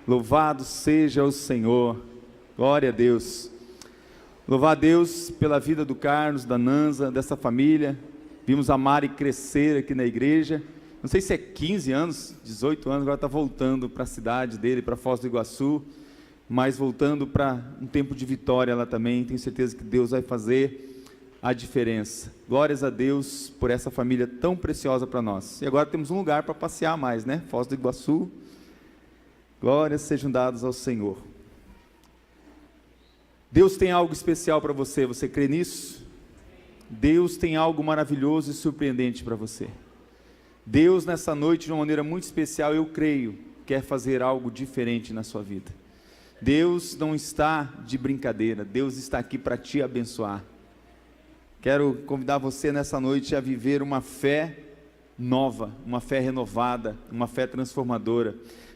Louvado seja o Senhor, glória a Deus. Louvar a Deus pela vida do Carlos, da Nanza, dessa família. Vimos a Mari crescer aqui na igreja, não sei se é 15 anos, 18 anos, agora está voltando para a cidade dele, para Foz do Iguaçu, mas voltando para um tempo de vitória lá também. Tenho certeza que Deus vai fazer a diferença. Glórias a Deus por essa família tão preciosa para nós. E agora temos um lugar para passear mais, né? Foz do Iguaçu. Glórias sejam dadas ao Senhor. Deus tem algo especial para você, você crê nisso? Deus tem algo maravilhoso e surpreendente para você. Deus nessa noite, de uma maneira muito especial, eu creio, quer fazer algo diferente na sua vida. Deus não está de brincadeira, Deus está aqui para te abençoar. Quero convidar você nessa noite a viver uma fé nova, uma fé renovada, uma fé transformadora.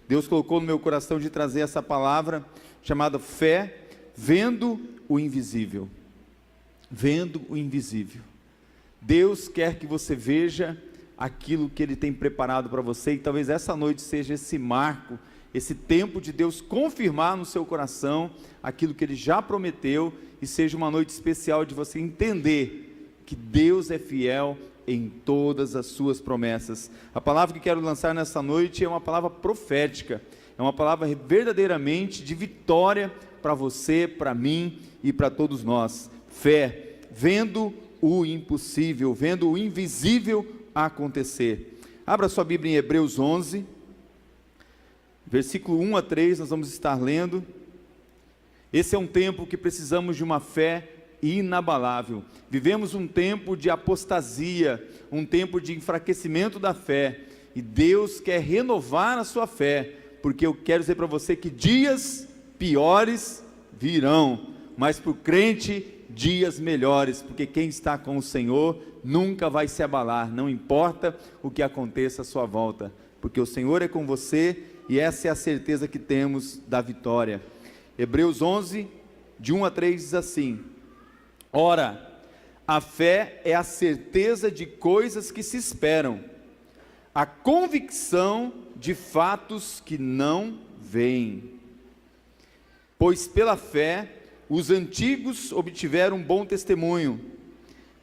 Deus colocou no meu coração de trazer essa palavra chamada fé, vendo o invisível. Vendo o invisível. Deus quer que você veja aquilo que Ele tem preparado para você, e talvez essa noite seja esse marco, esse tempo de Deus confirmar no seu coração aquilo que Ele já prometeu, e seja uma noite especial de você entender que Deus é fiel em todas as suas promessas. A palavra que quero lançar nessa noite é uma palavra profética, é uma palavra verdadeiramente de vitória para você, para mim e para todos nós. Fé, vendo o impossível, vendo o invisível acontecer. Abra sua Bíblia em Hebreus 11, versículo 1 a 3, nós vamos estar lendo. Esse é um tempo que precisamos de uma fé inabalável. Vivemos um tempo de apostasia, um tempo de enfraquecimento da fé, e Deus quer renovar a sua fé, porque eu quero dizer para você que dias piores virão, mas para o crente, dias melhores, porque quem está com o Senhor nunca vai se abalar, não importa o que aconteça à sua volta, porque o Senhor é com você, e essa é a certeza que temos da vitória. Hebreus 11, de 1 a 3 diz assim: ora, a fé é a certeza de coisas que se esperam, a convicção de fatos que não veem. Pois pela fé os antigos obtiveram um bom testemunho.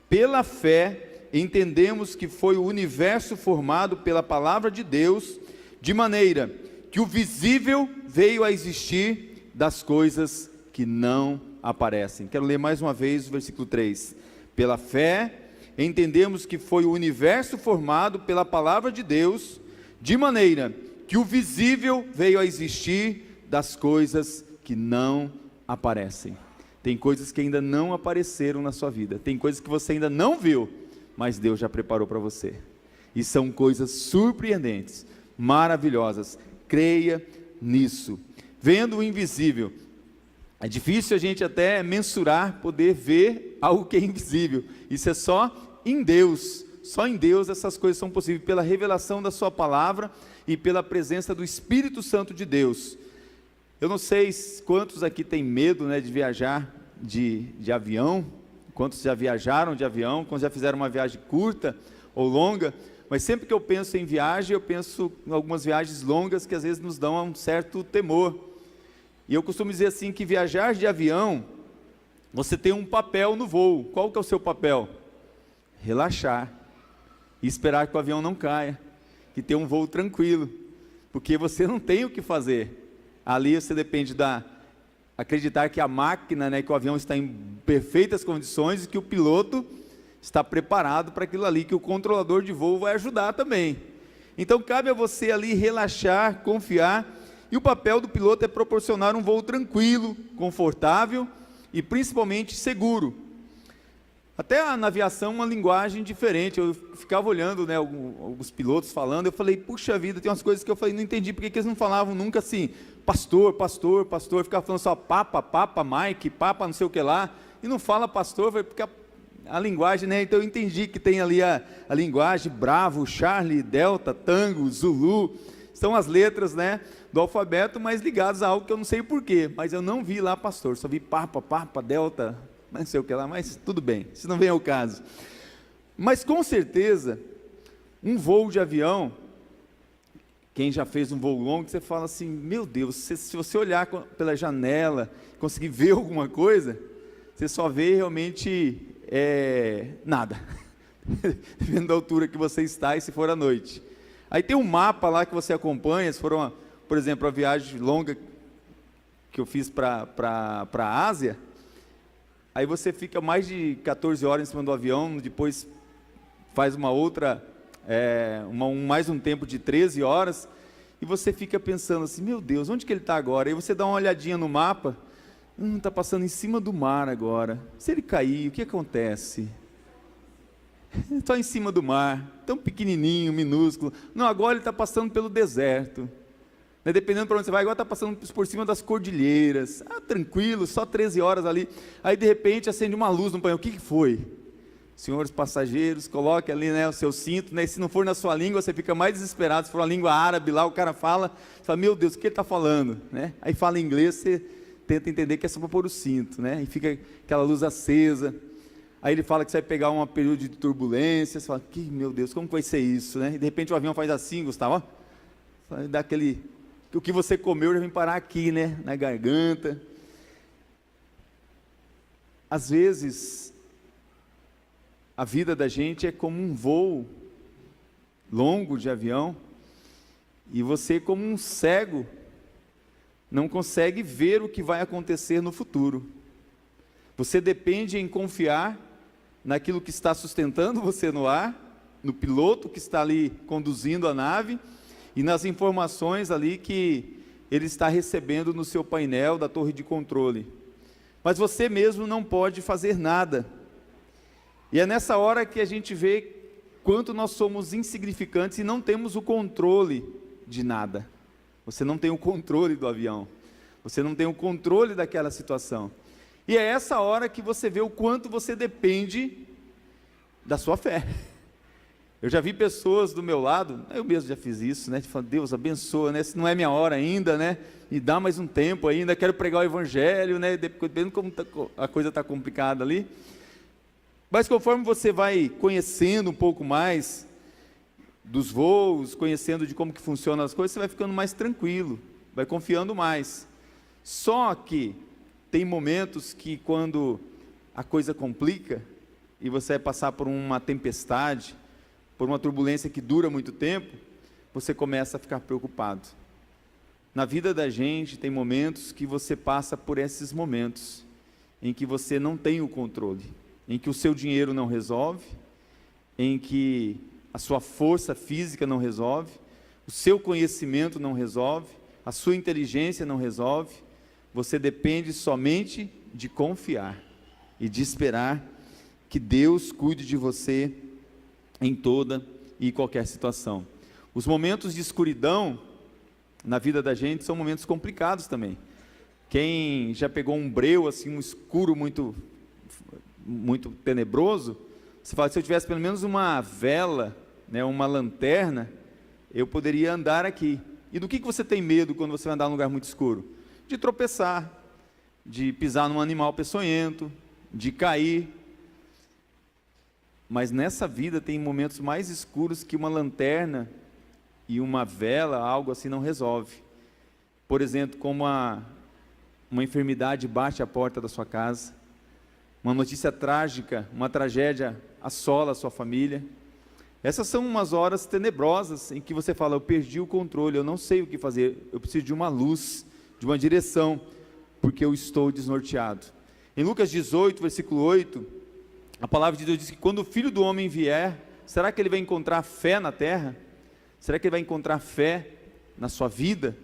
Pela fé entendemos que foi o universo formado pela palavra de Deus, de maneira que o visível veio a existir das coisas que não aparecem. Quero ler mais uma vez o versículo 3. Pela fé entendemos que foi o universo formado pela palavra de Deus, de maneira que o visível veio a existir das coisas que não aparecem. Tem coisas que ainda não apareceram na sua vida, tem coisas que você ainda não viu, mas Deus já preparou para você, e são coisas surpreendentes, maravilhosas. Creia nisso. Vendo o invisível, é difícil a gente até mensurar, poder ver algo que é invisível. Isso é só em Deus essas coisas são possíveis, pela revelação da sua palavra e pela presença do Espírito Santo de Deus. Eu não sei quantos aqui têm medo, né, de viajar de avião, quantos já viajaram de avião, quantos já fizeram uma viagem curta ou longa, mas sempre que eu penso em viagem, eu penso em algumas viagens longas que às vezes nos dão um certo temor. E eu costumo dizer assim, que viajar de avião, você tem um papel no voo. Qual que é o seu papel? Relaxar e esperar que o avião não caia, que tenha um voo tranquilo, porque você não tem o que fazer. Ali você depende acreditar que a máquina, né, que o avião está em perfeitas condições e que o piloto está preparado para aquilo ali, que o controlador de voo vai ajudar também. Então cabe a você ali relaxar, confiar, e o papel do piloto é proporcionar um voo tranquilo, confortável e principalmente seguro. Até na aviação uma linguagem diferente, eu ficava olhando, né, alguns pilotos falando, eu falei, puxa vida, tem umas coisas que eu falei, não entendi, porque que eles não falavam nunca assim, pastor, pastor, pastor, ficava falando só papa, Mike, papa não sei o que lá, e não fala pastor, porque a linguagem, né, então eu entendi que tem ali a linguagem, Bravo, Charlie, Delta, Tango, Zulu, são as letras, né, do alfabeto, mas ligadas a algo que eu não sei o porquê, mas eu não vi lá pastor, só vi papa, Delta, não sei o que lá, mas tudo bem, isso não vem ao caso. Mas com certeza, um voo de avião, Quem já fez um voo longo, você fala assim, meu Deus, se você olhar pela janela, conseguir ver alguma coisa, você só vê realmente nada, dependendo da altura que você está e se for à noite. Aí tem um mapa lá que você acompanha, se for, por exemplo, a viagem longa que eu fiz para a Ásia, aí você fica mais de 14 horas em cima do avião, depois faz uma outra, mais um tempo de 13 horas, e você fica pensando assim, meu Deus, onde que ele está agora? Aí você dá uma olhadinha no mapa, está passando em cima do mar agora. Se ele cair, o que acontece? Está em cima do mar, tão pequenininho, minúsculo. Não, agora ele está passando pelo deserto. Dependendo para onde você vai, agora está passando por cima das cordilheiras. Tranquilo, só 13 horas ali. Aí de repente acende uma luz no painel. O que foi? Senhores passageiros, coloque ali, né, o seu cinto, né? Se não for na sua língua, você fica mais desesperado. Se for uma língua árabe lá, o cara fala, você fala, meu Deus, o que ele está falando? Né? Aí fala em inglês, você tenta entender que é só para pôr o cinto, né? E fica aquela luz acesa. Aí ele fala que você vai pegar um período de turbulência. Você fala, meu Deus, como que vai ser isso? Né? E de repente o avião faz assim, Gustavo, ó, dá aquele, o que você comeu já vem parar aqui, né, na garganta. Às vezes a vida da gente é como um voo longo de avião, e você, como um cego, não consegue ver o que vai acontecer no futuro. Você depende em confiar naquilo que está sustentando você no ar, no piloto que está ali conduzindo a nave, e nas informações ali que ele está recebendo no seu painel da torre de controle. Mas você mesmo não pode fazer nada. E é nessa hora que a gente vê quanto nós somos insignificantes e não temos o controle de nada. Você não tem o controle do avião. Você não tem o controle daquela situação. E é essa hora que você vê o quanto você depende da sua fé. Eu já vi pessoas do meu lado, eu mesmo já fiz isso, né? Falando, Deus abençoa, né? Se não é minha hora ainda, né? Me dá mais um tempo ainda, quero pregar o evangelho, né? Dependendo como a coisa está complicada ali. Mas conforme você vai conhecendo um pouco mais dos voos, conhecendo de como que funcionam as coisas, você vai ficando mais tranquilo, vai confiando mais. Só que tem momentos que quando a coisa complica, e você vai passar por uma tempestade, por uma turbulência que dura muito tempo, você começa a ficar preocupado. Na vida da gente tem momentos que você passa por esses momentos, em que você não tem o controle, em que o seu dinheiro não resolve, em que a sua força física não resolve, o seu conhecimento não resolve, a sua inteligência não resolve, você depende somente de confiar e de esperar que Deus cuide de você em toda e qualquer situação. Os momentos de escuridão na vida da gente são momentos complicados também. Quem já pegou um breu, assim, um escuro muito tenebroso, você fala, se eu tivesse pelo menos uma vela, né, uma lanterna, eu poderia andar aqui. E do que você tem medo quando você vai andar num lugar muito escuro? De tropeçar, de pisar num animal peçonhento, de cair. Mas nessa vida tem momentos mais escuros que uma lanterna e uma vela, algo assim, não resolve. Por exemplo, como uma enfermidade bate à porta da sua casa, uma notícia trágica, uma tragédia assola a sua família. Essas são umas horas tenebrosas em que você fala, eu perdi o controle, eu não sei o que fazer, eu preciso de uma luz, de uma direção, porque eu estou desnorteado. Em Lucas 18, versículo 8, a palavra de Deus diz que quando o Filho do Homem vier, será que ele vai encontrar fé na terra? Será que ele vai encontrar fé na sua vida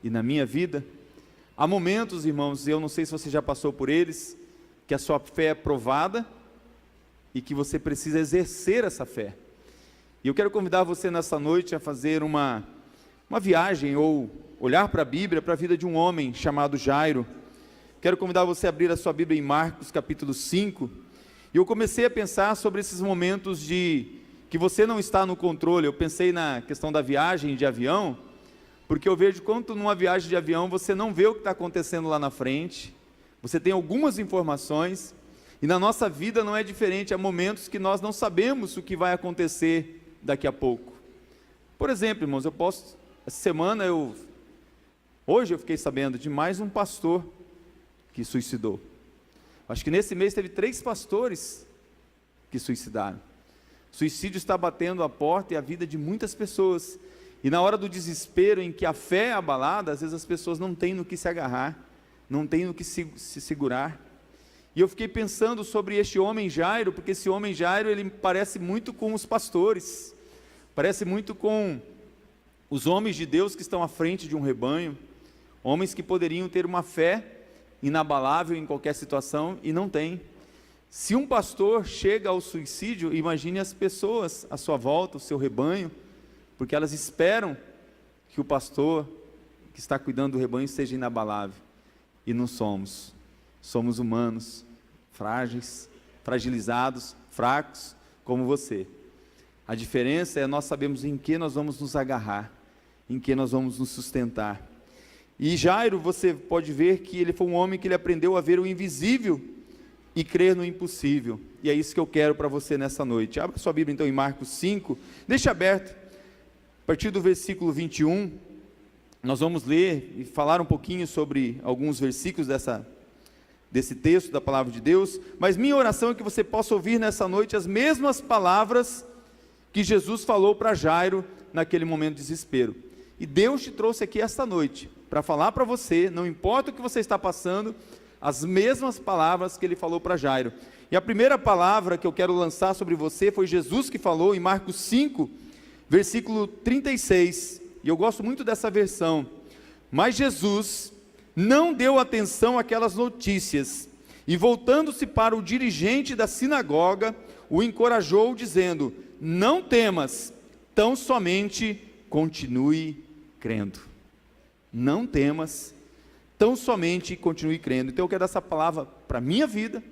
e na minha vida? Há momentos, irmãos, eu não sei se você já passou por eles, que a sua fé é provada e que você precisa exercer essa fé. E eu quero convidar você nessa noite a fazer uma viagem ou olhar para a Bíblia, para a vida de um homem chamado Jairo. Quero convidar você a abrir a sua Bíblia em Marcos capítulo 5. E eu comecei a pensar sobre esses momentos de que você não está no controle. Eu pensei na questão da viagem de avião, porque eu vejo quanto numa viagem de avião você não vê o que está acontecendo lá na frente. Você tem algumas informações, e na nossa vida não é diferente, há momentos que nós não sabemos o que vai acontecer daqui a pouco. Por exemplo, irmãos, eu posso essa semana hoje eu fiquei sabendo de mais um pastor que suicidou. Acho que nesse mês teve 3 pastores que suicidaram. O suicídio está batendo a porta e a vida de muitas pessoas. E na hora do desespero, em que a fé é abalada, às vezes as pessoas não têm no que se agarrar, não têm no que se segurar. E eu fiquei pensando sobre este homem Jairo, porque esse homem Jairo, ele parece muito com os pastores, parece muito com os homens de Deus que estão à frente de um rebanho, homens que poderiam ter uma fé inabalável em qualquer situação e não tem. Se um pastor chega ao suicídio, imagine as pessoas à sua volta, o seu rebanho, porque elas esperam que o pastor que está cuidando do rebanho seja inabalável, e não somos. Somos humanos, frágeis, fragilizados, fracos, como você. A diferença é nós sabemos em que nós vamos nos agarrar, em que nós vamos nos sustentar. E Jairo, você pode ver que ele foi um homem que ele aprendeu a ver o invisível e crer no impossível. E é isso que eu quero para você nessa noite. Abra sua Bíblia então em Marcos 5, deixa aberto, a partir do versículo 21, nós vamos ler e falar um pouquinho sobre alguns versículos desse texto da palavra de Deus, mas minha oração é que você possa ouvir nessa noite as mesmas palavras que Jesus falou para Jairo naquele momento de desespero. E Deus te trouxe aqui esta noite para falar para você, não importa o que você está passando, as mesmas palavras que ele falou para Jairo. E a primeira palavra que eu quero lançar sobre você foi Jesus que falou em Marcos 5, versículo 36, e eu gosto muito dessa versão. Mas Jesus não deu atenção àquelas notícias, e voltando-se para o dirigente da sinagoga, o encorajou dizendo: não temas, tão somente continue crendo. Não temas, tão somente continue crendo. Então eu quero dar essa palavra para a minha vida,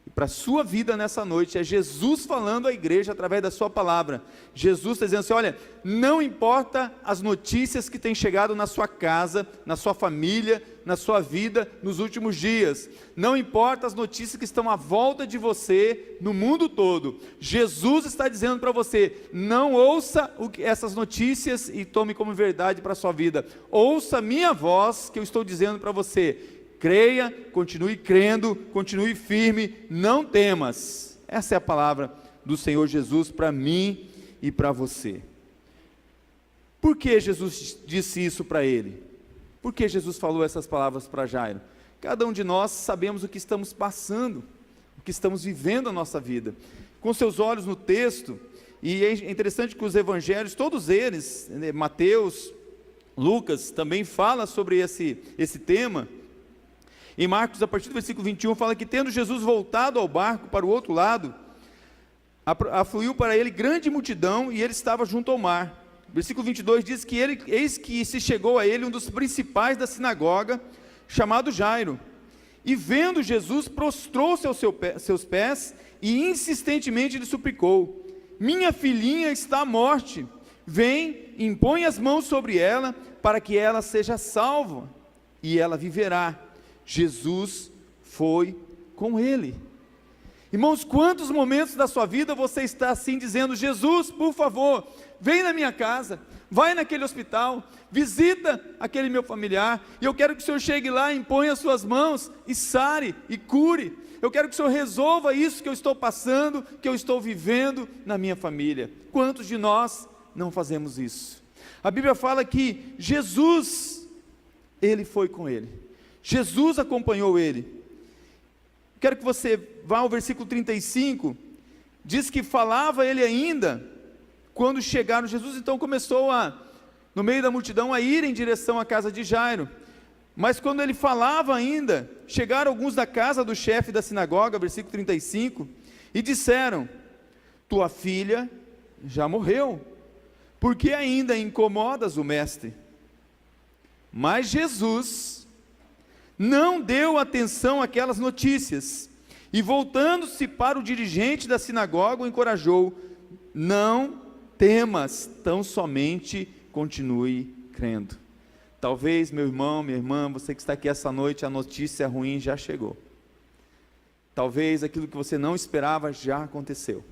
e para a sua vida nessa noite. É Jesus falando à igreja através da sua palavra. Jesus está dizendo assim: olha, não importa as notícias que têm chegado na sua casa, na sua família, na sua vida nos últimos dias, não importa as notícias que estão à volta de você no mundo todo, Jesus está dizendo para você: não ouça essas notícias e tome como verdade para a sua vida, ouça a minha voz que eu estou dizendo para você. Creia, continue crendo, continue firme, não temas. Essa é a palavra do Senhor Jesus para mim e para você. Por que Jesus disse isso para ele? Por que Jesus falou essas palavras para Jairo? Cada um de nós sabemos o que estamos passando, o que estamos vivendo na nossa vida. Com seus olhos no texto, e é interessante que os evangelhos, todos eles, Mateus, Lucas, também fala sobre esse tema. Em Marcos, a partir do versículo 21, fala que tendo Jesus voltado ao barco para o outro lado, afluiu para ele grande multidão e ele estava junto ao mar. Versículo 22 diz que eis que se chegou a ele um dos principais da sinagoga, chamado Jairo, e vendo Jesus, prostrou-se aos seus pés e insistentemente lhe suplicou: minha filhinha está à morte, vem, impõe as mãos sobre ela, para que ela seja salva, e ela viverá. Jesus foi com ele. Irmãos, quantos momentos da sua vida você está assim dizendo: Jesus, por favor, vem na minha casa, vai naquele hospital, visita aquele meu familiar, e eu quero que o Senhor chegue lá, imponha as suas mãos, e sare, e cure, eu quero que o Senhor resolva isso que eu estou passando, que eu estou vivendo na minha família. Quantos de nós não fazemos isso? A Bíblia fala que Jesus, ele foi com ele, Jesus acompanhou ele. Quero que você vá ao versículo 35, diz que falava ele ainda, quando chegaram, Jesus então começou no meio da multidão, a ir em direção à casa de Jairo, mas quando ele falava ainda, chegaram alguns da casa do chefe da sinagoga, versículo 35, e disseram: tua filha já morreu, por que ainda incomodas o mestre? Mas Jesus não deu atenção àquelas notícias, e voltando-se para o dirigente da sinagoga, o encorajou: não temas, tão somente continue crendo. Talvez, meu irmão, minha irmã, você que está aqui essa noite, a notícia ruim já chegou. Talvez aquilo que você não esperava já aconteceu.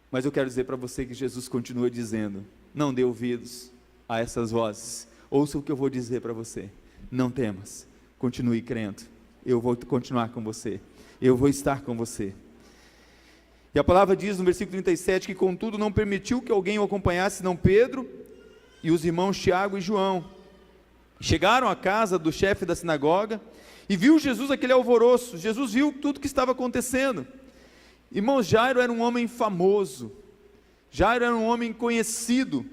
Mas eu quero dizer para você que Jesus continua dizendo: não dê ouvidos, a essas vozes: ouça o que eu vou dizer para você, não temas, continue crendo, eu vou continuar com você, eu vou estar com você. E a palavra diz no versículo 37, que contudo não permitiu que alguém o acompanhasse, senão Pedro e os irmãos Tiago e João. Chegaram à casa do chefe da sinagoga, e viu Jesus aquele alvoroço. Jesus viu tudo que estava acontecendo. Irmãos, Jairo era um homem famoso, Jairo era um homem conhecido.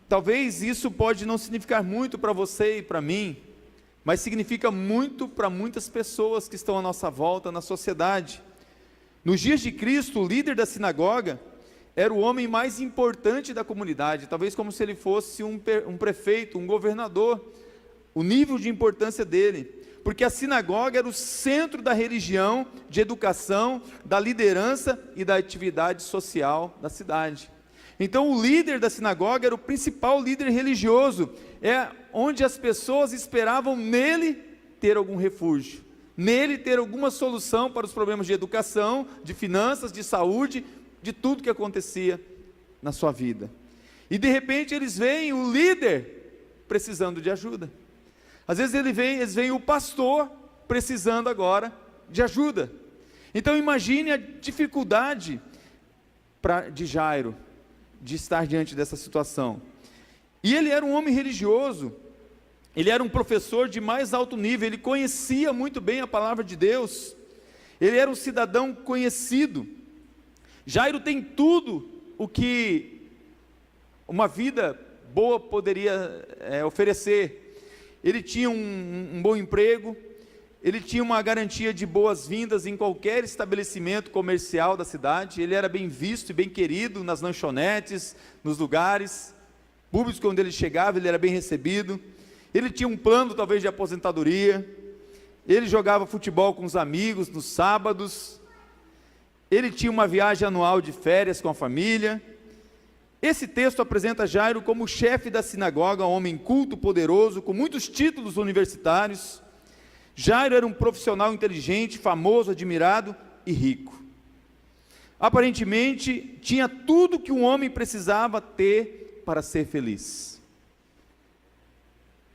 Talvez isso pode não significar muito para você e para mim, mas significa muito para muitas pessoas que estão à nossa volta na sociedade. Nos dias de Cristo, o líder da sinagoga era o homem mais importante da comunidade, talvez como se ele fosse um prefeito, um governador, o nível de importância dele, porque a sinagoga era o centro da religião, de educação, da liderança e da atividade social da cidade. Então o líder da sinagoga era o principal líder religioso, é onde as pessoas esperavam nele ter algum refúgio, nele ter alguma solução para os problemas de educação, de finanças, de saúde, de tudo que acontecia na sua vida. E de repente eles veem o líder precisando de ajuda. Às vezes eles veem o pastor precisando agora de ajuda. Então imagine a dificuldade de Jairo, de estar diante dessa situação. E ele era um homem religioso, ele era um professor de mais alto nível, ele conhecia muito bem a palavra de Deus, ele era um cidadão conhecido. Jairo tem tudo o que uma vida boa poderia oferecer. Ele tinha um bom emprego, ele tinha uma garantia de boas-vindas em qualquer estabelecimento comercial da cidade, ele era bem visto e bem querido nas lanchonetes, nos lugares públicos, quando ele chegava, ele era bem recebido. Ele tinha um plano talvez de aposentadoria, ele jogava futebol com os amigos nos sábados, ele tinha uma viagem anual de férias com a família. Esse texto apresenta Jairo como chefe da sinagoga, um homem culto, poderoso, com muitos títulos universitários. Jairo era um profissional inteligente, famoso, admirado e rico. Aparentemente, tinha tudo que um homem precisava ter para ser feliz.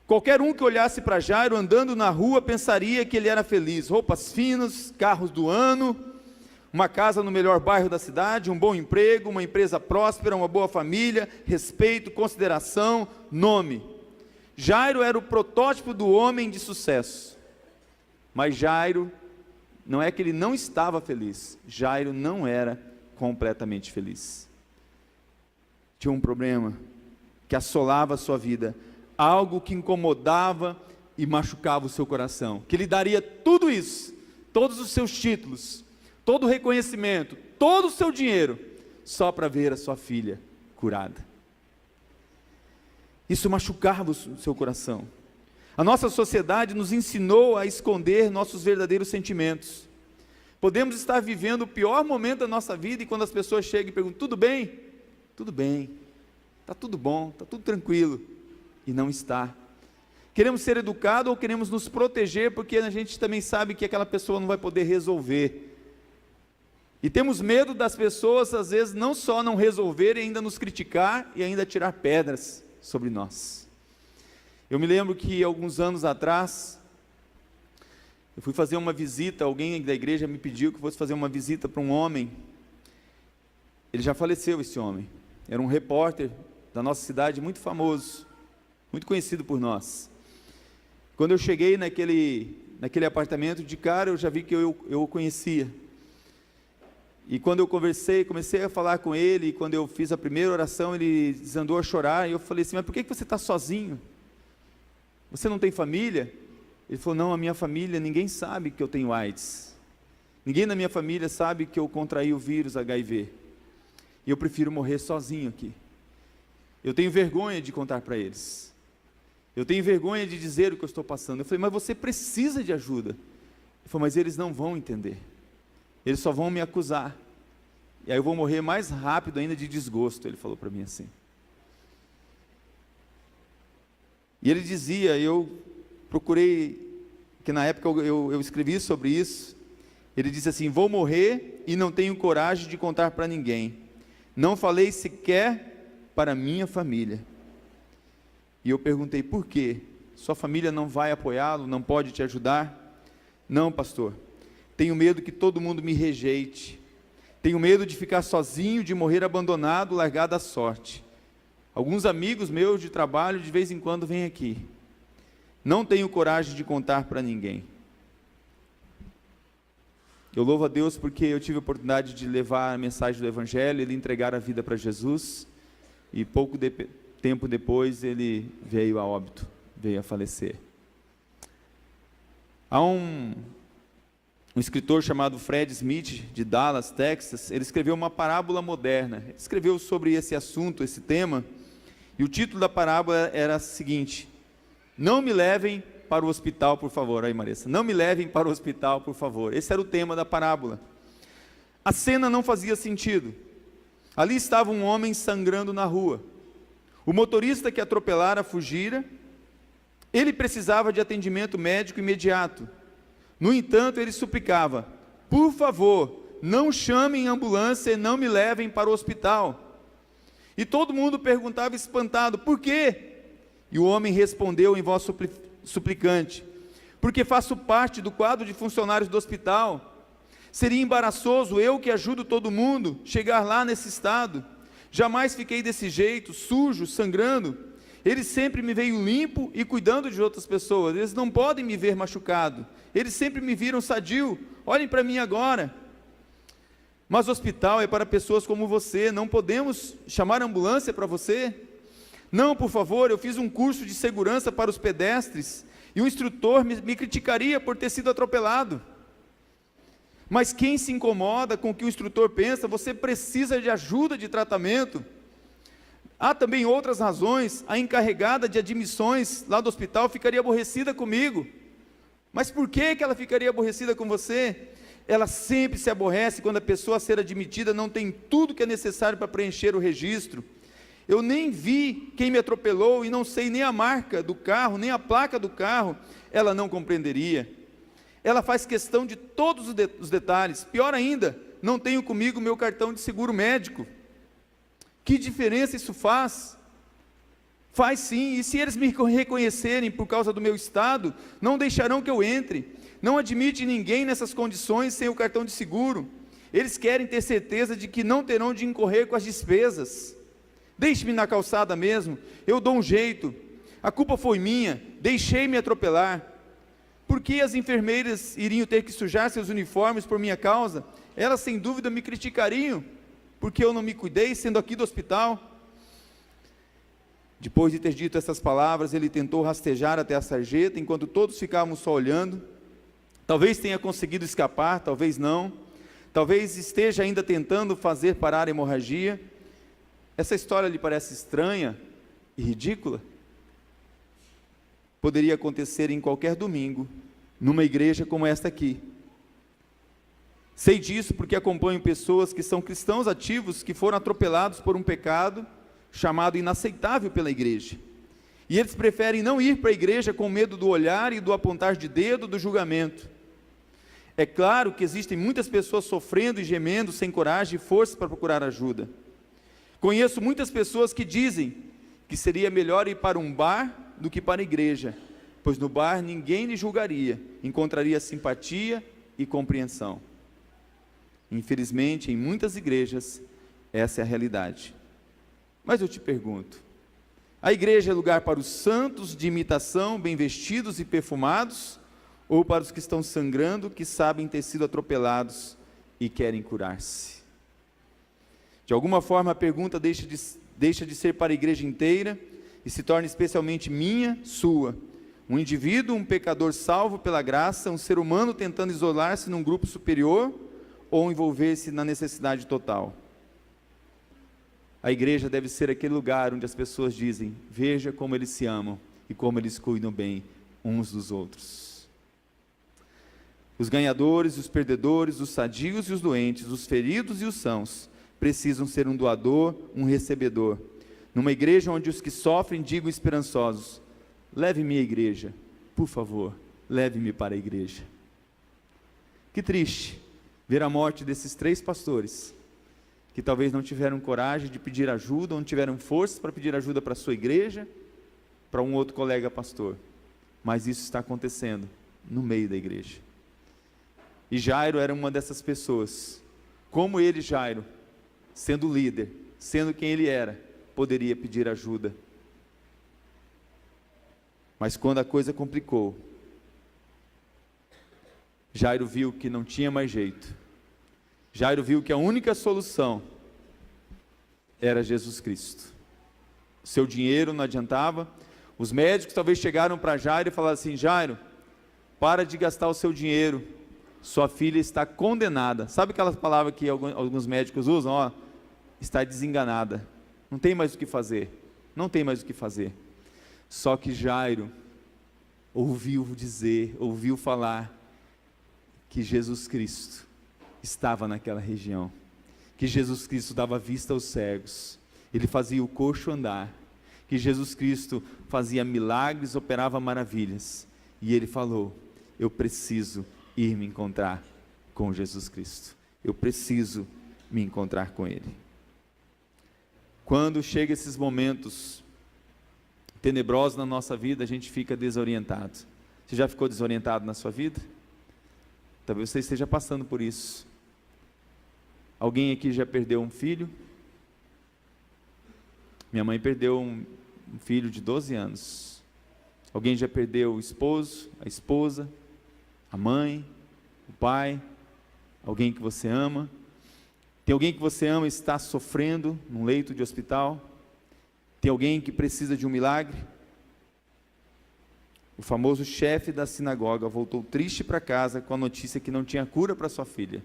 Qualquer um que olhasse para Jairo andando na rua pensaria que ele era feliz. Roupas finas, carros do ano, uma casa no melhor bairro da cidade, um bom emprego, uma empresa próspera, uma boa família, respeito, consideração, nome. Jairo era o protótipo do homem de sucesso. Mas Jairo, não é que ele não estava feliz, Jairo não era completamente feliz. Tinha um problema que assolava a sua vida, algo que incomodava e machucava o seu coração, que lhe daria tudo isso, todos os seus títulos, todo o reconhecimento, todo o seu dinheiro, só para ver a sua filha curada. Isso machucava o seu coração. A nossa sociedade nos ensinou a esconder nossos verdadeiros sentimentos. Podemos estar vivendo o pior momento da nossa vida, e quando as pessoas chegam e perguntam: tudo bem? Tudo bem, está tudo bom, está tudo tranquilo, e não está. Queremos ser educados ou queremos nos proteger, porque a gente também sabe que aquela pessoa não vai poder resolver. E temos medo das pessoas, às vezes, não só não resolverem, ainda nos criticar e ainda tirar pedras sobre nós. Eu me lembro que alguns anos atrás, eu fui fazer uma visita, alguém da igreja me pediu que fosse fazer uma visita para um homem. Ele já faleceu, esse homem. Era um repórter da nossa cidade, muito famoso, muito conhecido por nós. Quando eu cheguei naquele apartamento, de cara eu já vi que eu o conhecia. E quando eu comecei a falar com ele, e quando eu fiz a primeira oração, ele desandou a chorar, e eu falei assim: mas por que você está sozinho? Você não tem família? Ele falou: não, a minha família, ninguém sabe que eu tenho AIDS. Ninguém na minha família sabe que eu contraí o vírus HIV. E eu prefiro morrer sozinho aqui. Eu tenho vergonha de contar para eles. Eu tenho vergonha de dizer o que eu estou passando. Eu falei: mas você precisa de ajuda. Ele falou: mas eles não vão entender. Eles só vão me acusar. E aí eu vou morrer mais rápido ainda de desgosto. Ele falou para mim assim. E ele dizia, eu procurei, que na época eu escrevi sobre isso. Ele disse assim: vou morrer e não tenho coragem de contar para ninguém. Não falei sequer para minha família. E eu perguntei, por quê? Sua família não vai apoiá-lo, não pode te ajudar? Não, pastor. Tenho medo que todo mundo me rejeite. Tenho medo de ficar sozinho, de morrer abandonado, largado à sorte. Alguns amigos meus de trabalho de vez em quando vêm aqui. Não tenho coragem de contar para ninguém. Eu louvo a Deus porque eu tive a oportunidade de levar a mensagem do Evangelho, ele entregar a vida para Jesus, e tempo depois ele veio a óbito, veio a falecer. Há um escritor chamado Fred Smith, de Dallas, Texas, ele escreveu uma parábola moderna, ele escreveu sobre esse assunto, esse tema, e o título da parábola era o seguinte: não me levem para o hospital, por favor. Aí, Marissa, não me levem para o hospital, por favor. Esse era o tema da parábola. A cena não fazia sentido. Ali estava um homem sangrando na rua. O motorista que atropelara fugira. Ele precisava de atendimento médico imediato. No entanto, ele suplicava: por favor, não chamem ambulância e não me levem para o hospital. E todo mundo perguntava espantado: por quê? E o homem respondeu em voz suplicante: porque faço parte do quadro de funcionários do hospital. Seria embaraçoso eu, que ajudo todo mundo, chegar lá nesse estado. Jamais fiquei desse jeito, sujo, sangrando. Eles sempre me veem limpo e cuidando de outras pessoas. Eles não podem me ver machucado. Eles sempre me viram sadio. Olhem para mim agora. Mas o hospital é para pessoas como você. Não podemos chamar ambulância para você? Não, por favor, eu fiz um curso de segurança para os pedestres e o instrutor me criticaria por ter sido atropelado. Mas quem se incomoda com o que o instrutor pensa? Você precisa de ajuda de tratamento. Há também outras razões. A encarregada de admissões lá do hospital ficaria aborrecida comigo. Mas por que ela ficaria aborrecida com você? Ela sempre se aborrece quando a pessoa a ser admitida não tem tudo que é necessário para preencher o registro. Eu nem vi quem me atropelou e não sei nem a marca do carro, nem a placa do carro. Ela não compreenderia. Ela faz questão de todos os detalhes. Pior ainda, não tenho comigo meu cartão de seguro médico. Que diferença isso faz? Faz sim, e se eles me reconhecerem por causa do meu estado, não deixarão que eu entre. Não admite ninguém nessas condições sem o cartão de seguro. Eles querem ter certeza de que não terão de incorrer com as despesas. Deixe-me na calçada mesmo, eu dou um jeito. A culpa foi minha, deixei-me atropelar. Por que as enfermeiras iriam ter que sujar seus uniformes por minha causa? Elas sem dúvida me criticariam, porque eu não me cuidei, sendo aqui do hospital. Depois de ter dito essas palavras, ele tentou rastejar até a sarjeta, enquanto todos ficavam só olhando. Talvez tenha conseguido escapar, talvez não. Talvez esteja ainda tentando fazer parar a hemorragia. Essa história lhe parece estranha e ridícula? Poderia acontecer em qualquer domingo, numa igreja como esta aqui. Sei disso porque acompanho pessoas que são cristãos ativos, que foram atropelados por um pecado chamado inaceitável pela igreja. E eles preferem não ir para a igreja com medo do olhar e do apontar de dedo, do julgamento. É claro que existem muitas pessoas sofrendo e gemendo, sem coragem e força para procurar ajuda. Conheço muitas pessoas que dizem que seria melhor ir para um bar do que para a igreja, pois no bar ninguém lhe julgaria, encontraria simpatia e compreensão. Infelizmente, em muitas igrejas, essa é a realidade. Mas eu te pergunto, a igreja é lugar para os santos de imitação, bem vestidos e perfumados, ou para os que estão sangrando, que sabem ter sido atropelados e querem curar-se? De alguma forma a pergunta deixa de ser para a igreja inteira e se torna especialmente minha, sua. Um indivíduo, um pecador salvo pela graça, um ser humano tentando isolar-se num grupo superior ou envolver-se na necessidade total. A igreja deve ser aquele lugar onde as pessoas dizem: veja como eles se amam e como eles cuidam bem uns dos outros. Os ganhadores, os perdedores, os sadios e os doentes, os feridos e os sãos, precisam ser um doador, um recebedor. Numa igreja onde os que sofrem digam esperançosos: leve-me à igreja, por favor, leve-me para a igreja. Que triste ver a morte desses 3 pastores, que talvez não tiveram coragem de pedir ajuda, ou não tiveram forças para pedir ajuda para a sua igreja, para um outro colega pastor, mas isso está acontecendo no meio da igreja. E Jairo era uma dessas pessoas. Como ele, Jairo, sendo líder, sendo quem ele era, poderia pedir ajuda. Mas quando a coisa complicou, Jairo viu que não tinha mais jeito. Jairo viu que a única solução era Jesus Cristo. Seu dinheiro não adiantava. Os médicos talvez chegaram para Jairo e falaram assim: Jairo, para de gastar o seu dinheiro, sua filha está condenada. Sabe aquelas palavras que alguns médicos usam? Ó, está desenganada, não tem mais o que fazer, não tem mais o que fazer. Só que Jairo ouviu falar que Jesus Cristo estava naquela região, que Jesus Cristo dava vista aos cegos, ele fazia o coxo andar, que Jesus Cristo fazia milagres, operava maravilhas, e ele falou: eu preciso ir me encontrar com Jesus Cristo, eu preciso me encontrar com Ele. Quando chega esses momentos tenebrosos na nossa vida, a gente fica desorientado. Você já ficou desorientado na sua vida? Talvez você esteja passando por isso. Alguém aqui já perdeu um filho? Minha mãe perdeu um filho de 12 anos. Alguém já perdeu o esposo, a esposa, a mãe, o pai, alguém que você ama? Tem alguém que você ama e está sofrendo num leito de hospital? Tem alguém que precisa de um milagre? O famoso chefe da sinagoga voltou triste para casa com a notícia que não tinha cura para sua filha.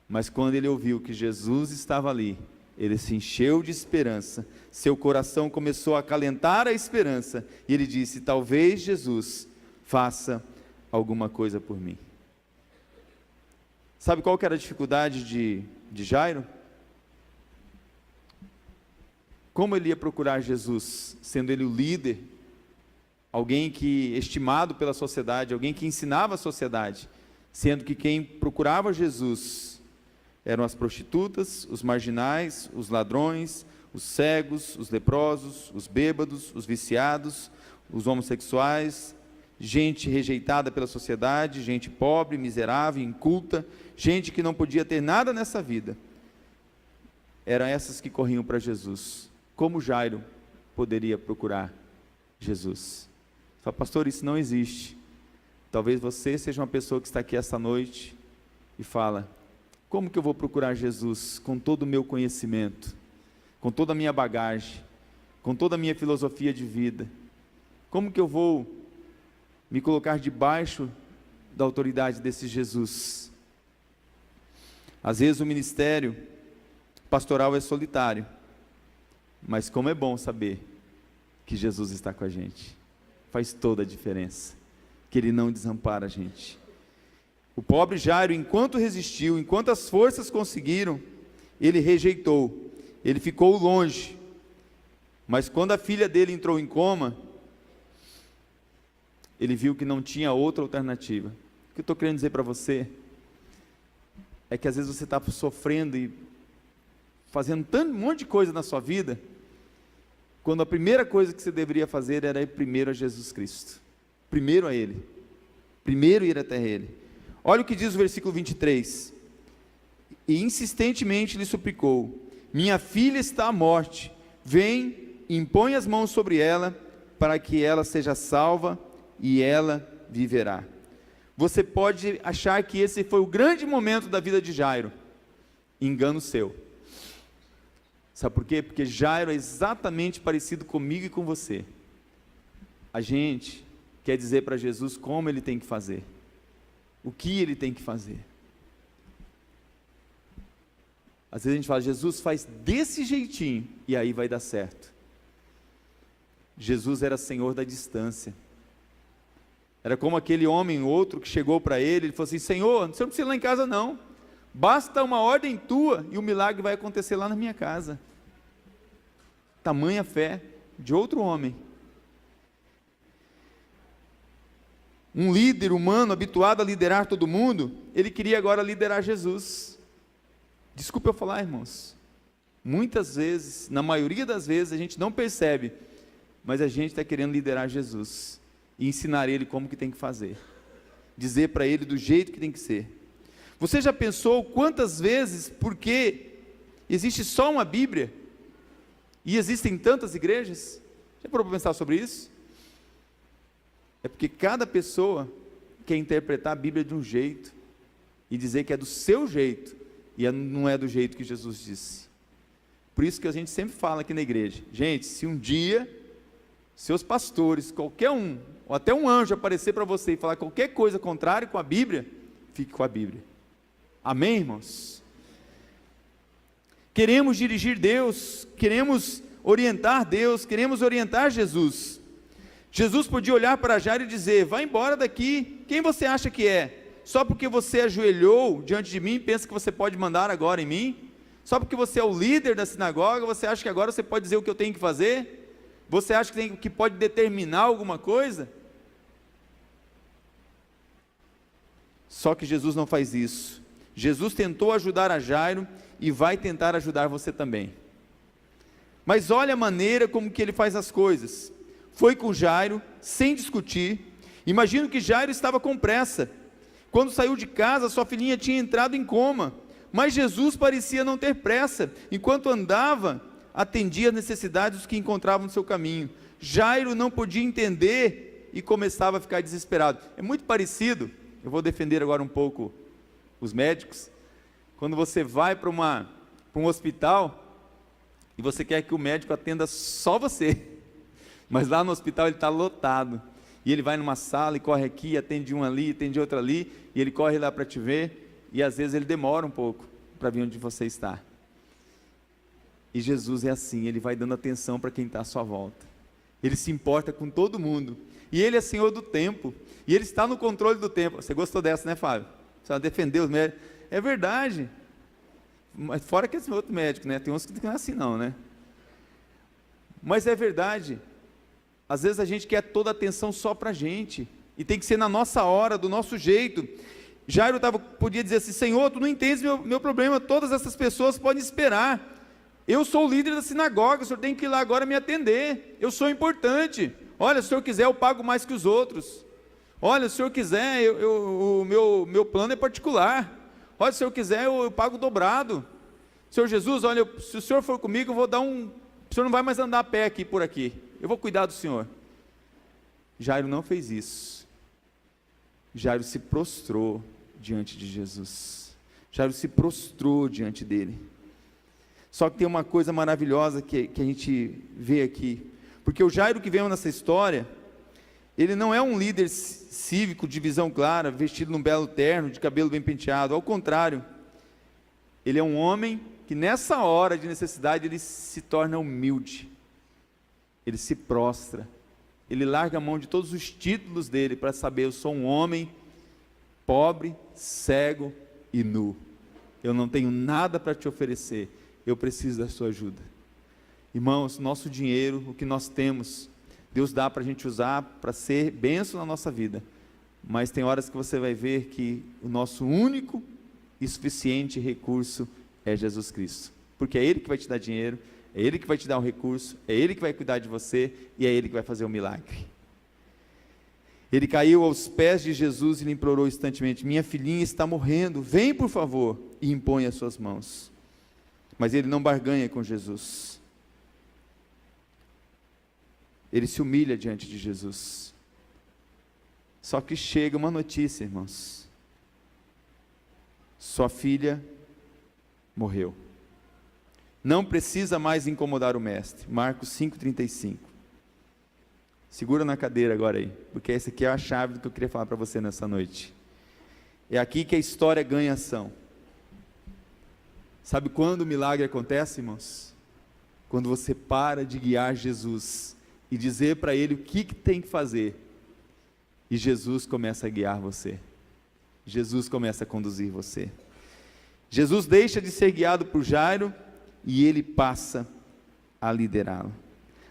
Mas quando ele ouviu que Jesus estava ali, ele se encheu de esperança, seu coração começou a acalentar a esperança, e ele disse: talvez Jesus faça alguma coisa por mim. Sabe qual que era a dificuldade de Jairo? Como ele ia procurar Jesus, sendo ele o líder, alguém que estimado pela sociedade, alguém que ensinava a sociedade, sendo que quem procurava Jesus eram as prostitutas, os marginais, os ladrões, os cegos, os leprosos, os bêbados, os viciados, os homossexuais, gente rejeitada pela sociedade, gente pobre, miserável, inculta, gente que não podia ter nada nessa vida. Eram essas que corriam para Jesus. Como Jairo poderia procurar Jesus? Fala: pastor, isso não existe. Talvez você seja uma pessoa que está aqui essa noite e fala: como que eu vou procurar Jesus com todo o meu conhecimento, com toda a minha bagagem, com toda a minha filosofia de vida? Como que eu vou me colocar debaixo da autoridade desse Jesus? Às vezes o ministério pastoral é solitário, mas como é bom saber que Jesus está com a gente. Faz toda a diferença, que Ele não desampara a gente. O pobre Jairo, enquanto resistiu, enquanto as forças conseguiram, ele rejeitou, ele ficou longe. Mas quando a filha dele entrou em coma, ele viu que não tinha outra alternativa. O que eu estou querendo dizer para você é que às vezes você está sofrendo e fazendo um monte de coisa na sua vida, quando a primeira coisa que você deveria fazer era ir primeiro a Jesus Cristo, primeiro a Ele, primeiro ir até Ele. Olha o que diz o versículo 23, e insistentemente lhe suplicou: minha filha está à morte, vem, impõe as mãos sobre ela, para que ela seja salva, e ela viverá. Você pode achar que esse foi o grande momento da vida de Jairo. Engano seu. Sabe por quê? Porque Jairo é exatamente parecido comigo e com você. A gente quer dizer para Jesus como Ele tem que fazer, o que Ele tem que fazer. Às vezes a gente fala: Jesus, faz desse jeitinho, e aí vai dar certo. Jesus era Senhor da distância. Era como aquele homem, outro, que chegou para ele falou assim: Senhor, você não precisa ir lá em casa não, basta uma ordem tua, e o milagre vai acontecer lá na minha casa. Tamanha fé de outro homem. Um líder humano habituado a liderar todo mundo, ele queria agora liderar Jesus. Desculpa eu falar, irmãos, muitas vezes, na maioria das vezes, a gente não percebe mas a gente está querendo liderar Jesus e ensinar ele como que tem que fazer, dizer para ele do jeito que tem que ser. Você já pensou quantas vezes, porque existe só uma Bíblia e existem tantas igrejas? Já parou para pensar sobre isso? É porque cada pessoa quer interpretar a Bíblia de um jeito e dizer que é do seu jeito e não é do jeito que Jesus disse. Por isso que a gente sempre fala aqui na igreja: gente, se um dia seus pastores, qualquer um, ou até um anjo aparecer para você e falar qualquer coisa contrária com a Bíblia, fique com a Bíblia. Amém, irmãos? Queremos dirigir Deus, queremos orientar Deus, queremos orientar Jesus. Jesus podia olhar para Jairo e dizer: vai embora daqui, quem você acha que é? Só porque você ajoelhou diante de mim, pensa que você pode mandar agora em mim? Só porque você é o líder da sinagoga, você acha que agora você pode dizer o que eu tenho que fazer? Você acha que pode determinar alguma coisa? Só que Jesus não faz isso. Jesus tentou ajudar a Jairo e vai tentar ajudar você também. Mas olha a maneira como que ele faz as coisas. Foi com Jairo, sem discutir. Imagino que Jairo estava com pressa. Quando saiu de casa, sua filhinha tinha entrado em coma. Mas Jesus parecia não ter pressa. Enquanto andava, atendia as necessidades dos que encontravam no seu caminho. Jairo não podia entender e começava a ficar desesperado. É muito parecido, eu vou defender agora um pouco os médicos, quando você vai para um hospital e você quer que o médico atenda só você, mas lá no hospital ele está lotado, e ele vai numa sala e corre aqui, atende um ali, atende outro ali, e ele corre lá para te ver, e às vezes ele demora um pouco para vir onde você está. E Jesus é assim, ele vai dando atenção para quem está à sua volta, ele se importa com todo mundo, e ele é Senhor do tempo, e ele está no controle do tempo. Você gostou dessa, né, Fábio? Você vai defender os médicos? É verdade, mas fora que esse outro médico, né? Tem uns que não é assim não, né? Mas é verdade, às vezes a gente quer toda a atenção só para a gente, e tem que ser na nossa hora, do nosso jeito. Jairo podia dizer assim: Senhor, tu não entendes meu problema, todas essas pessoas podem esperar, eu sou o líder da sinagoga, o senhor tem que ir lá agora me atender, eu sou importante, olha, se o senhor quiser eu pago mais que os outros, olha, se o senhor quiser, o meu plano é particular, olha, se o senhor quiser eu pago dobrado, Senhor Jesus, olha, se o senhor for comigo eu vou dar o senhor não vai mais andar a pé aqui por aqui, eu vou cuidar do senhor. Jairo não fez isso. Jairo se prostrou diante de Jesus, Jairo se prostrou diante dele. Só que tem uma coisa maravilhosa que a gente vê aqui, porque o Jairo que vemos nessa história, ele não é um líder cívico de visão clara, vestido num belo terno, de cabelo bem penteado, ao contrário, ele é um homem que nessa hora de necessidade ele se torna humilde, ele se prostra, ele larga a mão de todos os títulos dele para saber: eu sou um homem pobre, cego e nu, eu não tenho nada para te oferecer, eu preciso da sua ajuda. Irmãos, nosso dinheiro, o que nós temos, Deus dá para a gente usar para ser bênção na nossa vida, mas tem horas que você vai ver que o nosso único e suficiente recurso é Jesus Cristo, porque é Ele que vai te dar dinheiro, é Ele que vai te dar um recurso, é Ele que vai cuidar de você, e é Ele que vai fazer o milagre. Ele caiu aos pés de Jesus e lhe implorou instantemente: minha filhinha está morrendo, vem por favor, e impõe as suas mãos. Mas ele não barganha com Jesus, ele se humilha diante de Jesus. Só que chega uma notícia, irmãos: sua filha morreu, não precisa mais incomodar o mestre. Marcos 5,35. segura na cadeira agora aí, porque essa aqui é a chave do que eu queria falar para você nessa noite. É aqui que a história ganha ação. Sabe quando o milagre acontece, irmãos? Quando você para de guiar Jesus e dizer para Ele o que tem que fazer, e Jesus começa a guiar você, Jesus começa a conduzir você. Jesus deixa de ser guiado por Jairo e ele passa a liderá-lo.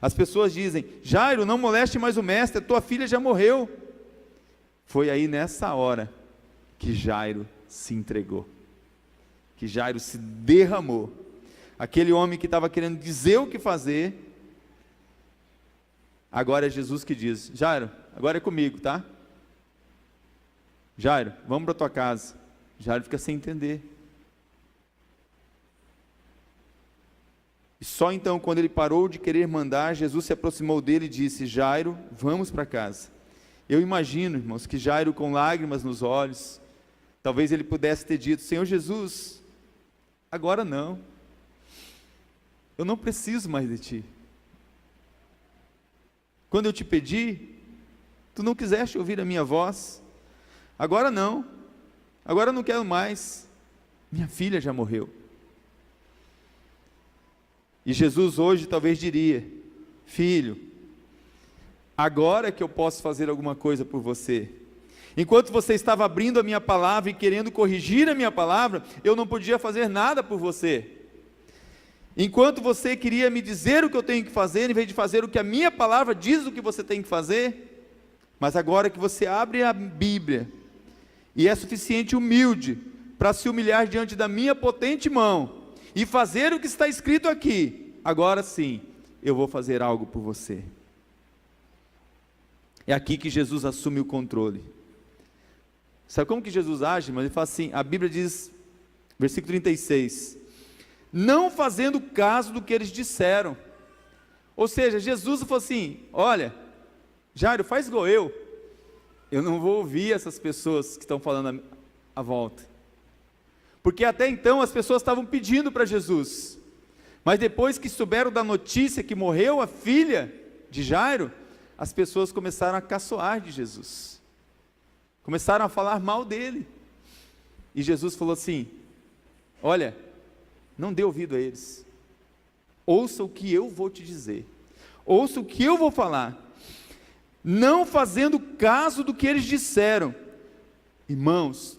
As pessoas dizem: Jairo, não moleste mais o mestre, tua filha já morreu. Foi aí nessa hora que Jairo se entregou, que Jairo se derramou. Aquele homem que estava querendo dizer o que fazer, Agora é Jesus que diz: Jairo, agora é comigo, tá? Jairo, vamos para tua casa. Jairo fica sem entender. E só então, quando ele parou de querer mandar, Jesus se aproximou dele e disse: Jairo, vamos para casa. Eu imagino, irmãos, que Jairo, com lágrimas nos olhos, talvez ele pudesse ter dito: Senhor Jesus, agora não. Eu não preciso mais de ti. Quando eu te pedi, tu não quiseste ouvir a minha voz. Agora não. Agora eu não quero mais. Minha filha já morreu. E Jesus hoje talvez diria: filho, agora é que eu posso fazer alguma coisa por você. Enquanto você estava abrindo a minha palavra e querendo corrigir a minha palavra, eu não podia fazer nada por você. Enquanto você queria me dizer o que eu tenho que fazer, em vez de fazer o que a minha palavra diz o que você tem que fazer, mas agora que você abre a Bíblia, e é suficiente humilde para se humilhar diante da minha potente mão, e fazer o que está escrito aqui, agora sim, eu vou fazer algo por você. É aqui que Jesus assume o controle. Sabe como que Jesus age? Mas ele fala assim, a Bíblia diz, versículo 36, não fazendo caso do que eles disseram. Ou seja, Jesus falou assim: olha, Jairo, faz igual eu não vou ouvir essas pessoas que estão falando à volta, porque até então as pessoas estavam pedindo para Jesus, mas depois que souberam da notícia que morreu a filha de Jairo, as pessoas começaram a caçoar de Jesus, começaram a falar mal dele, e Jesus falou assim: olha, não dê ouvido a eles, ouça o que eu vou te dizer, ouça o que eu vou falar, não fazendo caso do que eles disseram. Irmãos,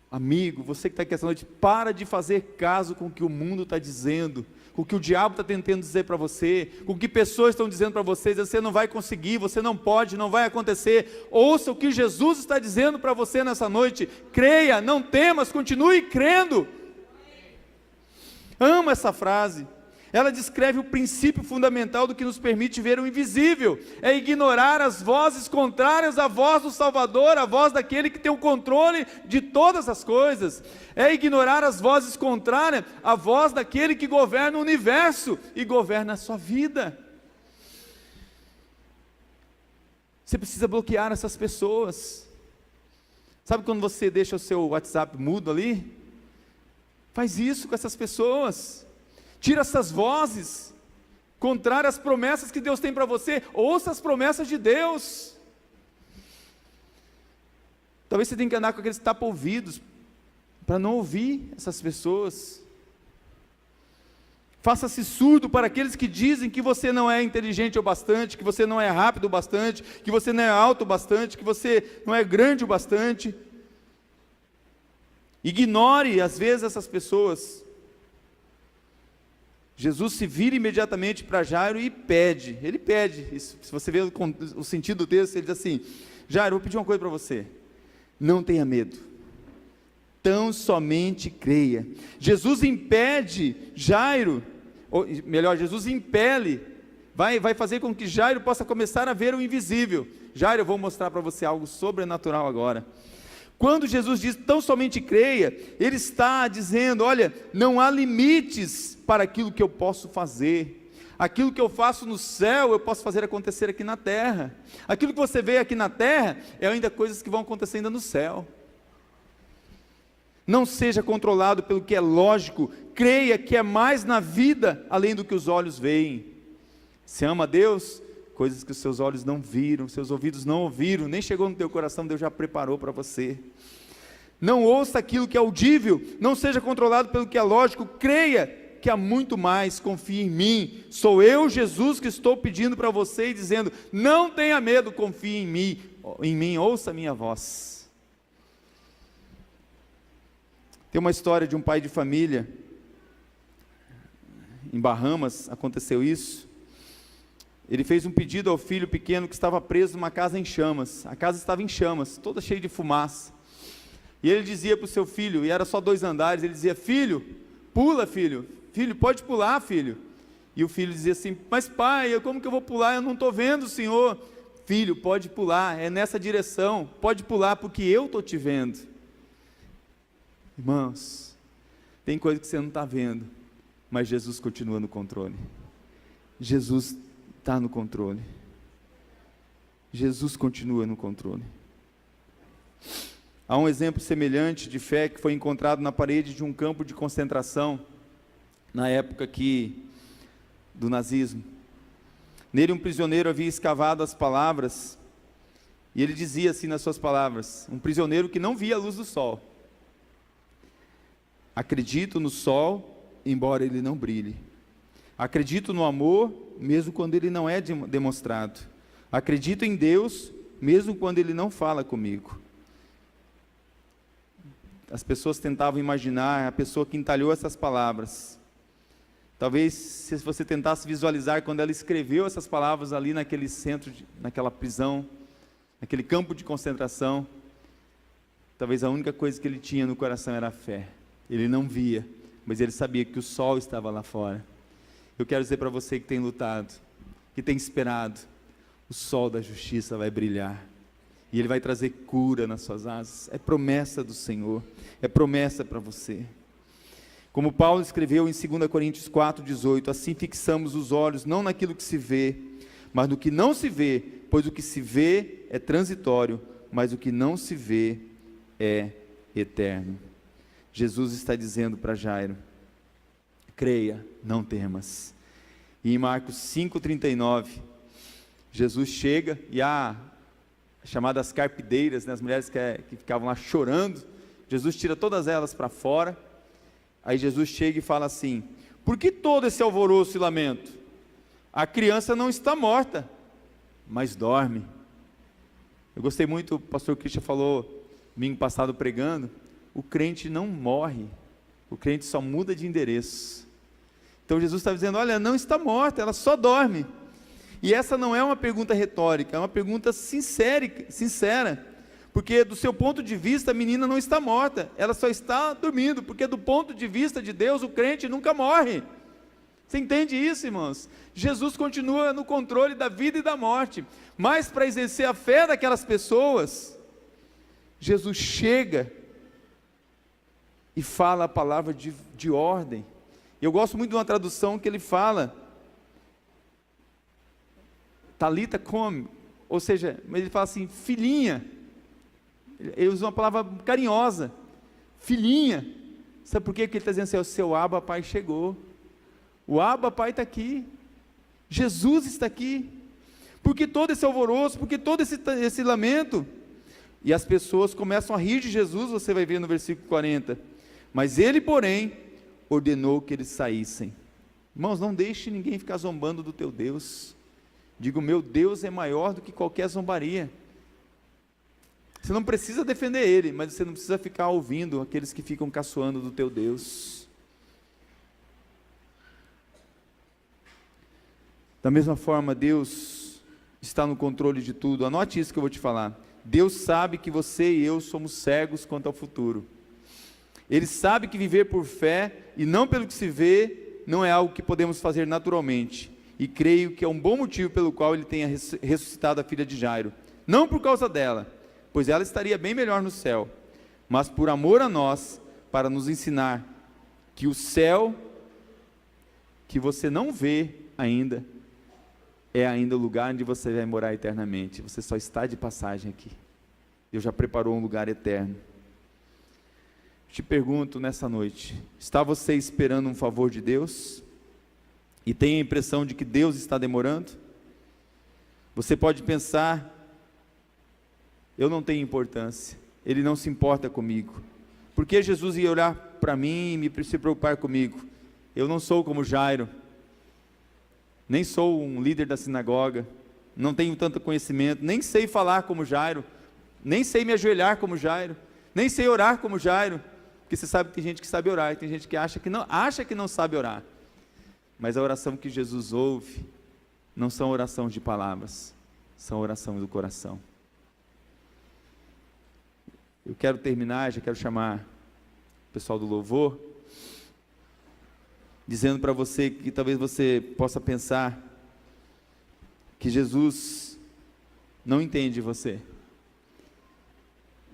amigo, você que está aqui essa noite, para de fazer caso com o que o mundo está dizendo, com o que o diabo está tentando dizer para você, com o que pessoas estão dizendo para vocês, você não vai conseguir, você não pode, não vai acontecer. Ouça o que Jesus está dizendo para você nessa noite, creia, não temas, continue crendo. Amo essa frase. Ela descreve o princípio fundamental do que nos permite ver o invisível, é ignorar as vozes contrárias à voz do Salvador, a voz daquele que tem o controle de todas as coisas, é ignorar as vozes contrárias à voz daquele que governa o universo e governa a sua vida. Você precisa bloquear essas pessoas. Sabe quando você deixa o seu WhatsApp mudo ali? Faz isso com essas pessoas. Tira essas vozes contrárias às promessas que Deus tem para você. Ouça as promessas de Deus. Talvez você tenha que andar com aqueles tapa-ouvidos para não ouvir essas pessoas. Faça-se surdo para aqueles que dizem que você não é inteligente o bastante, que você não é rápido o bastante, que você não é alto o bastante, que você não é grande o bastante. Ignore às vezes essas pessoas. Jesus se vira imediatamente para Jairo e pede, ele pede, isso, se você vê o sentido do texto, ele diz assim: Jairo, eu vou pedir uma coisa para você, não tenha medo, tão somente creia. Jesus impede Jairo, ou melhor, Jesus impele, vai fazer com que Jairo possa começar a ver o invisível. Jairo, eu vou mostrar para você algo sobrenatural agora. Quando Jesus diz tão somente creia, Ele está dizendo: olha, não há limites para aquilo que eu posso fazer, aquilo que eu faço no céu, eu posso fazer acontecer aqui na terra, aquilo que você vê aqui na terra, é ainda coisas que vão acontecer ainda no céu. Não seja controlado pelo que é lógico, creia que é mais na vida, além do que os olhos veem. Se ama a Deus, coisas que os seus olhos não viram, seus ouvidos não ouviram, nem chegou no teu coração, Deus já preparou para você. Não ouça aquilo que é audível, não seja controlado pelo que é lógico, creia que há muito mais, confie em mim, sou eu, Jesus, que estou pedindo para você e dizendo: não tenha medo, confie em mim, ouça a minha voz. Tem uma história de um pai de família, em Bahamas, aconteceu isso. Ele fez um pedido ao filho pequeno que estava preso numa casa em chamas. A casa estava em chamas, toda cheia de fumaça. E ele dizia para o seu filho, e era só 2 andares, ele dizia: filho, pula filho, filho, pode pular filho. E o filho dizia assim: mas pai, como que eu vou pular? Eu não estou vendo o Senhor. Filho, pode pular, é nessa direção, pode pular porque eu estou te vendo. Irmãos, tem coisa que você não está vendo, mas Jesus continua no controle. Jesus está no controle. Jesus continua no controle. Há um exemplo semelhante de fé que foi encontrado na parede de um campo de concentração, na época do nazismo. Nele um prisioneiro havia escavado as palavras, e ele dizia assim nas suas palavras, um prisioneiro que não via a luz do sol: acredito no sol, embora ele não brilhe. Acredito no amor, mesmo quando ele não é demonstrado. Acredito em Deus, mesmo quando ele não fala comigo. As pessoas tentavam imaginar a pessoa que entalhou essas palavras. Talvez, se você tentasse visualizar quando ela escreveu essas palavras ali naquele centro, naquela prisão, naquele campo de concentração, talvez a única coisa que ele tinha no coração era a fé. Ele não via, mas ele sabia que o sol estava lá fora. Eu quero dizer para você que tem lutado, que tem esperado, o sol da justiça vai brilhar, e ele vai trazer cura nas suas asas. É promessa do Senhor, é promessa para você. Como Paulo escreveu em 2 Coríntios 4,18, assim fixamos os olhos não naquilo que se vê, mas no que não se vê, pois o que se vê é transitório, mas o que não se vê é eterno. Jesus está dizendo para Jairo: creia, não temas. E em Marcos 5,39, Jesus chega e há chamadas carpideiras, né, as mulheres que ficavam lá chorando, Jesus tira todas elas para fora. Aí Jesus chega e fala assim: por que todo esse alvoroço e lamento? A criança não está morta, mas dorme. Eu gostei muito, o pastor Christian falou domingo passado pregando, o crente não morre, o crente só muda de endereço. Então Jesus está dizendo: olha, não está morta, ela só dorme. E essa não é uma pergunta retórica, é uma pergunta sincera, porque do seu ponto de vista a menina não está morta, ela só está dormindo, porque do ponto de vista de Deus o crente nunca morre. Você entende isso, irmãos? Jesus continua no controle da vida e da morte, mas para exercer a fé daquelas pessoas, Jesus chega e fala a palavra de ordem. Eu gosto muito de uma tradução que ele fala, Talita come, ou seja, ele fala assim, filhinha. Ele usa uma palavra carinhosa, filhinha. Sabe por quê? Porque ele está dizendo assim: o seu Abba Pai chegou, o Abba Pai está aqui, Jesus está aqui. Porque todo esse alvoroço, porque todo esse lamento? E as pessoas começam a rir de Jesus, você vai ver no versículo 40. Mas ele, porém, ordenou que eles saíssem. Irmãos, não deixe ninguém ficar zombando do teu Deus. Digo, meu Deus é maior do que qualquer zombaria. Você não precisa defender ele, mas você não precisa ficar ouvindo aqueles que ficam caçoando do teu Deus. Da mesma forma, Deus está no controle de tudo. Anote isso que eu vou te falar. Deus sabe que você e eu somos cegos quanto ao futuro. Ele sabe que viver por fé e não pelo que se vê não é algo que podemos fazer naturalmente. E creio que é um bom motivo pelo qual ele tenha ressuscitado a filha de Jairo. Não por causa dela, pois ela estaria bem melhor no céu, mas por amor a nós, para nos ensinar que o céu, que você não vê ainda, é ainda o lugar onde você vai morar eternamente. Você só está de passagem aqui. Deus já preparou um lugar eterno. Te pergunto nessa noite, está você esperando um favor de Deus? E tem a impressão de que Deus está demorando? Você pode pensar: eu não tenho importância, Ele não se importa comigo. Por que Jesus ia olhar para mim e se preocupar comigo? Eu não sou como Jairo, nem sou um líder da sinagoga, não tenho tanto conhecimento, nem sei falar como Jairo, nem sei me ajoelhar como Jairo, nem sei orar como Jairo, porque você sabe que tem gente que sabe orar, e tem gente que acha que não sabe orar. Mas a oração que Jesus ouve, não são orações de palavras, são orações do coração. Eu quero terminar, já quero chamar o pessoal do louvor. dizendo para você que talvez você possa pensar que Jesus não entende você,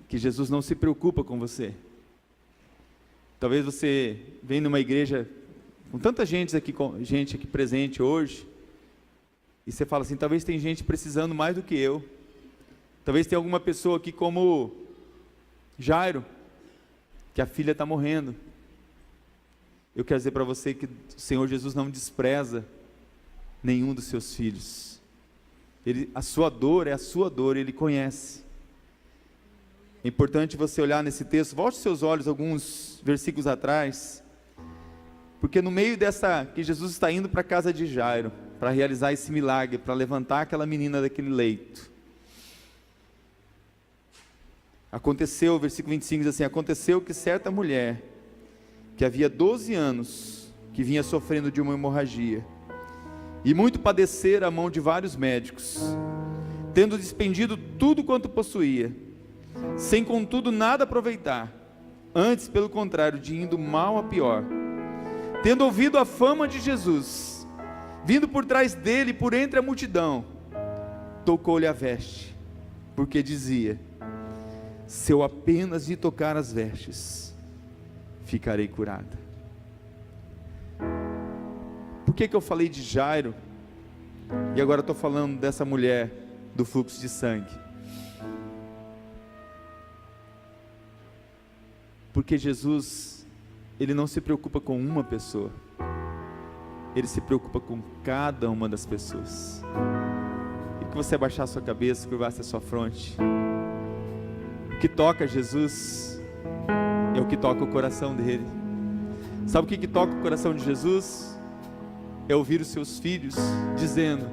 que Jesus não se preocupa com você. Talvez você venha numa igreja com tanta gente aqui presente hoje, e você fala assim, talvez tem gente precisando mais do que eu, talvez tenha alguma pessoa aqui como Jairo, que a filha está morrendo. Eu quero dizer para você que o Senhor Jesus não despreza nenhum dos seus filhos. A sua dor é a sua dor, Ele conhece. É importante você olhar nesse texto, volte seus olhos alguns versículos atrás, porque no meio que Jesus está indo para a casa de Jairo, para realizar esse milagre, para levantar aquela menina daquele leito. Aconteceu, versículo 25 diz assim, aconteceu que certa mulher, que havia 12 anos, que vinha sofrendo de uma hemorragia, e muito padecera a mão de vários médicos, tendo despendido tudo quanto possuía, sem contudo nada aproveitar, antes pelo contrário, de indo mal a pior, tendo ouvido a fama de Jesus, vindo por trás dele, por entre a multidão, tocou-lhe a veste, porque dizia, se eu apenas lhe tocar as vestes, ficarei curada. Por que eu falei de Jairo, e agora estou falando dessa mulher do fluxo de sangue? Porque Jesus, Ele não se preocupa com uma pessoa, Ele se preocupa com cada uma das pessoas. E que você abaixar a sua cabeça, curvar-se a sua fronte. O que toca Jesus é o que toca o coração dele. Sabe o que toca o coração de Jesus? É ouvir os seus filhos dizendo,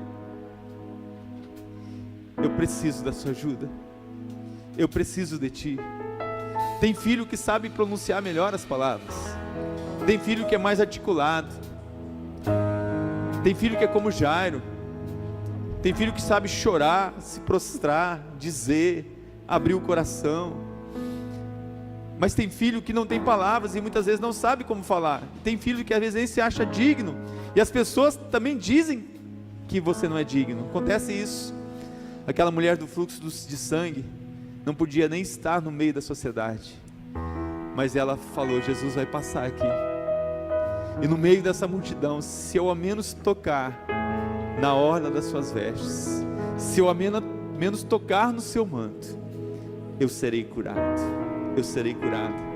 eu preciso da sua ajuda, eu preciso de ti. Tem filho que sabe pronunciar melhor as palavras, tem filho que é mais articulado, tem filho que é como Jairo, tem filho que sabe chorar, se prostrar, dizer, abrir o coração. Mas tem filho que não tem palavras e muitas vezes não sabe como falar. Tem filho que às vezes nem se acha digno, e as pessoas também dizem que você não é digno. Acontece isso. Aquela mulher do fluxo de sangue não podia nem estar no meio da sociedade, mas ela falou, Jesus vai passar aqui, e no meio dessa multidão, se eu ao menos tocar na orla das suas vestes, se eu ao menos tocar no seu manto, eu serei curado, eu serei curado.